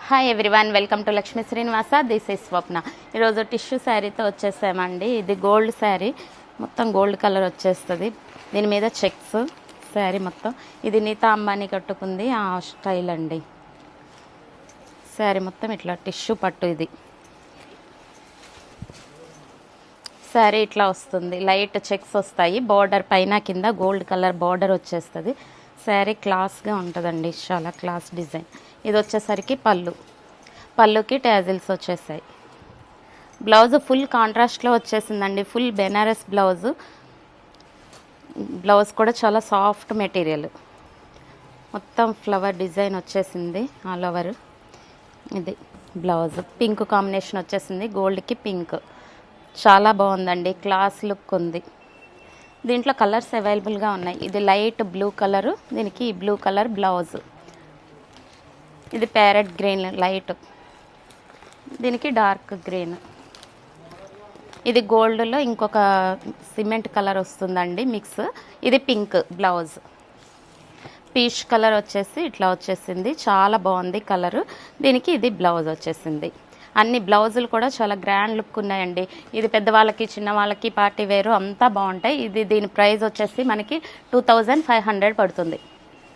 Hi everyone, welcome to Lakshmi Srinivasa. This is Swapna. ఈరోజు tissue శారీతో వచ్చేసామండి. ఇది గోల్డ్ శారీ, మొత్తం గోల్డ్ కలర్ వచ్చేస్తుంది. దీని మీద చెక్స్ శారీ మొత్తం. ఇది నీతా అంబానీ కట్టుకుంది ఆ స్టైల్ అండి. శారీ మొత్తం ఇట్లా టిష్యూ పట్టు. ఇది శారీ ఇట్లా వస్తుంది. లైట్ చెక్స్ వస్తాయి. బార్డర్ పైన కింద గోల్డ్ కలర్ బార్డర్ వచ్చేస్తుంది. శారీ క్లాస్గా ఉంటుందండి, చాలా క్లాస్ డిజైన్. ఇది వచ్చేసరికి పళ్ళుకి ట్యాజిల్స్ వచ్చేసాయి. బ్లౌజ్ ఫుల్ కాంట్రాస్ట్లో వచ్చేసిందండి. ఫుల్ బెనారస్ బ్లౌజ్ కూడా చాలా సాఫ్ట్ మెటీరియల్. మొత్తం ఫ్లవర్ డిజైన్ వచ్చేసింది ఆల్ ఓవర్. ఇది బ్లౌజ్ పింక్ కాంబినేషన్ వచ్చేసింది, గోల్డ్కి పింక్. చాలా బాగుందండి, క్లాస్ లుక్ ఉంది. దీంట్లో కలర్స్ అవైలబుల్గా ఉన్నాయి. ఇది లైట్ బ్లూ కలరు, దీనికి బ్లూ కలర్ బ్లౌజ్. ఇది ప్యారెట్ గ్రీన్ లైట్, దీనికి డార్క్ గ్రీన్. ఇది గోల్డ్లో ఇంకొక సిమెంట్ కలర్ వస్తుందండి మిక్స్. ఇది పింక్ బ్లౌజ్. పీచ్ కలర్ వచ్చేసి ఇట్లా వచ్చేసింది, చాలా బాగుంది కలరు. దీనికి ఇది బ్లౌజ్ వచ్చేసింది. అన్ని బ్లౌజులు కూడా చాలా గ్రాండ్ లుక్ ఉన్నాయండి. ఇది పెద్దవాళ్ళకి చిన్నవాళ్ళకి పార్టీ వేరు అంతా బాగుంటాయి. దీని ప్రైస్ వచ్చేసి మనకి 2500 పడుతుంది.